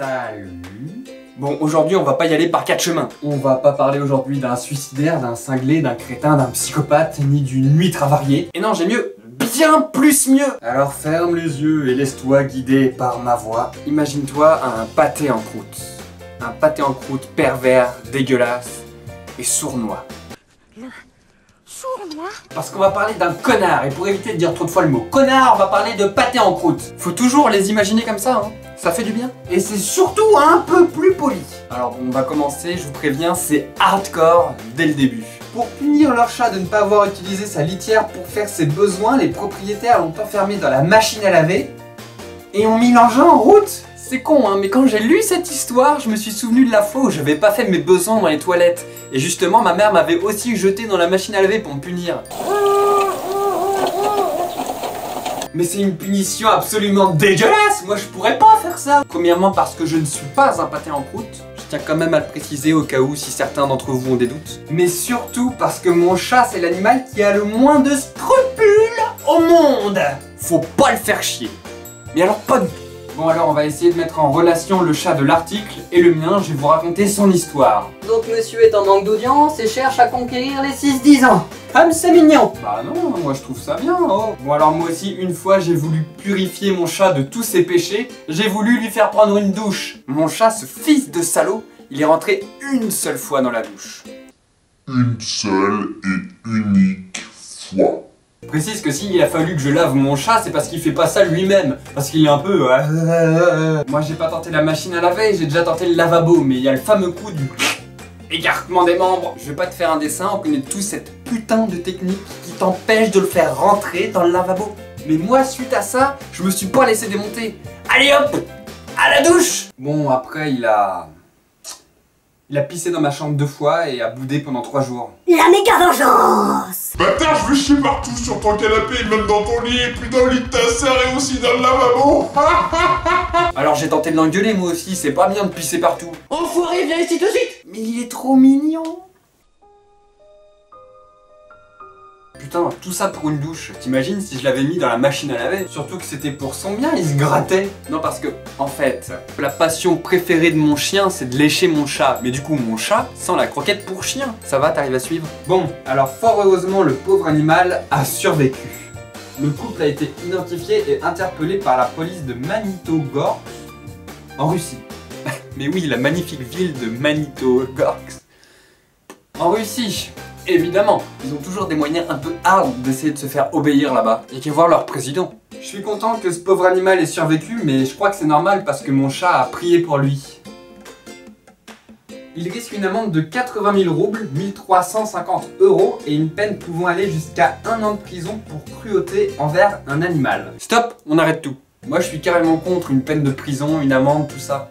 Salut. Bon, aujourd'hui on va pas y aller par 4 chemins. On va pas parler aujourd'hui d'un suicidaire, d'un cinglé, d'un crétin, d'un psychopathe, ni d'une huître avariée. Et non, j'ai mieux, bien plus mieux. Alors ferme les yeux et laisse-toi guider par ma voix. Imagine-toi un pâté en croûte. Un pâté en croûte pervers, dégueulasse et sournois. Sournois? Parce qu'on va parler d'un connard, et pour éviter de dire trop de fois le mot connard, on va parler de pâté en croûte. Faut toujours les imaginer comme ça, hein. Ça fait du bien. Et c'est surtout un peu plus poli. Alors bon, on va commencer, je vous préviens, c'est hardcore dès le début. Pour punir leur chat de ne pas avoir utilisé sa litière pour faire ses besoins, les propriétaires l'ont enfermé dans la machine à laver et ont mis l'engin en route. C'est con, hein, mais quand j'ai lu cette histoire, je me suis souvenu de la fois où j'avais pas fait mes besoins dans les toilettes. Et justement, ma mère m'avait aussi jeté dans la machine à laver pour me punir. Mais c'est une punition absolument dégueulasse. Moi, je pourrais pas faire ça. Premièrement, parce que je ne suis pas un pâté en croûte. Je tiens quand même à le préciser au cas où si certains d'entre vous ont des doutes. Mais surtout parce que mon chat, c'est l'animal qui a le moins de scrupules au monde. Faut pas le faire chier. Mais alors pas du tout. Bon alors on va essayer de mettre en relation le chat de l'article et le mien, je vais vous raconter son histoire. Donc monsieur est en manque d'audience et cherche à conquérir les 6-10 ans. Comme c'est mignon. Bah non, moi je trouve ça bien, oh. Bon alors moi aussi, une fois j'ai voulu purifier mon chat de tous ses péchés, j'ai voulu lui faire prendre une douche. Mon chat, ce fils de salaud, il est rentré une seule fois dans la douche. Une seule et unique fois. Je précise que s'il a fallu que je lave mon chat, c'est parce qu'il fait pas ça lui-même. Parce qu'il est un peu... Moi j'ai pas tenté la machine à laver, j'ai déjà tenté le lavabo, mais il y a le fameux coup du... écartement des membres. Je vais pas te faire un dessin, on connaît tous cette putain de technique qui t'empêche de le faire rentrer dans le lavabo. Mais moi, suite à ça, je me suis pas laissé démonter. Allez hop, à la douche. Bon, après il a pissé dans ma chambre 2 fois et a boudé pendant 3 jours. La méga vengeance! Bâtard, je vais chier partout sur ton canapé et même dans ton lit et puis dans le lit de ta sœur et aussi dans le lavabo. Alors j'ai tenté de l'engueuler moi aussi, c'est pas bien de pisser partout. Enfoiré, viens ici tout de suite! Mais il est trop mignon. Putain, tout ça pour une douche. T'imagines si je l'avais mis dans la machine à laver? Surtout que c'était pour son bien, il se grattait. Non parce que, en fait, la passion préférée de mon chien, c'est de lécher mon chat. Mais du coup, mon chat sent la croquette pour chien. Ça va, t'arrives à suivre? Bon, alors fort heureusement, le pauvre animal a survécu. Le couple a été identifié et interpellé par la police de Magnitogorsk, en Russie. Mais oui, la magnifique ville de Magnitogorsk, en Russie. Évidemment, ils ont toujours des moyens un peu hard d'essayer de se faire obéir là-bas. Et qu'à voir leur président. Je suis content que ce pauvre animal ait survécu, mais je crois que c'est normal parce que mon chat a prié pour lui. Il risque une amende de 80 000 roubles, 1350 € et une peine pouvant aller jusqu'à 1 an de prison pour cruauté envers un animal. Stop, on arrête tout. Moi je suis carrément contre une peine de prison, une amende, tout ça.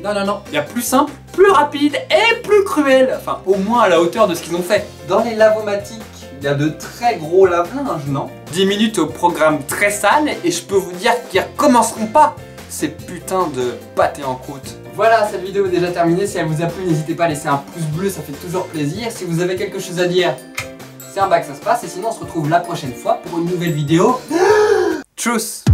Non, non, non, il y a plus simple, plus rapide et plus cruel. Enfin, au moins à la hauteur de ce qu'ils ont fait. Dans les lavomatiques, il y a de très gros lave-linge, non? 10 minutes au programme très sale et je peux vous dire qu'ils recommenceront pas ces putains de pâtés en croûte. Voilà, cette vidéo est déjà terminée. Si elle vous a plu, n'hésitez pas à laisser un pouce bleu, ça fait toujours plaisir. Si vous avez quelque chose à dire, c'est un bas que ça se passe. Et sinon, on se retrouve la prochaine fois pour une nouvelle vidéo. Tchuss!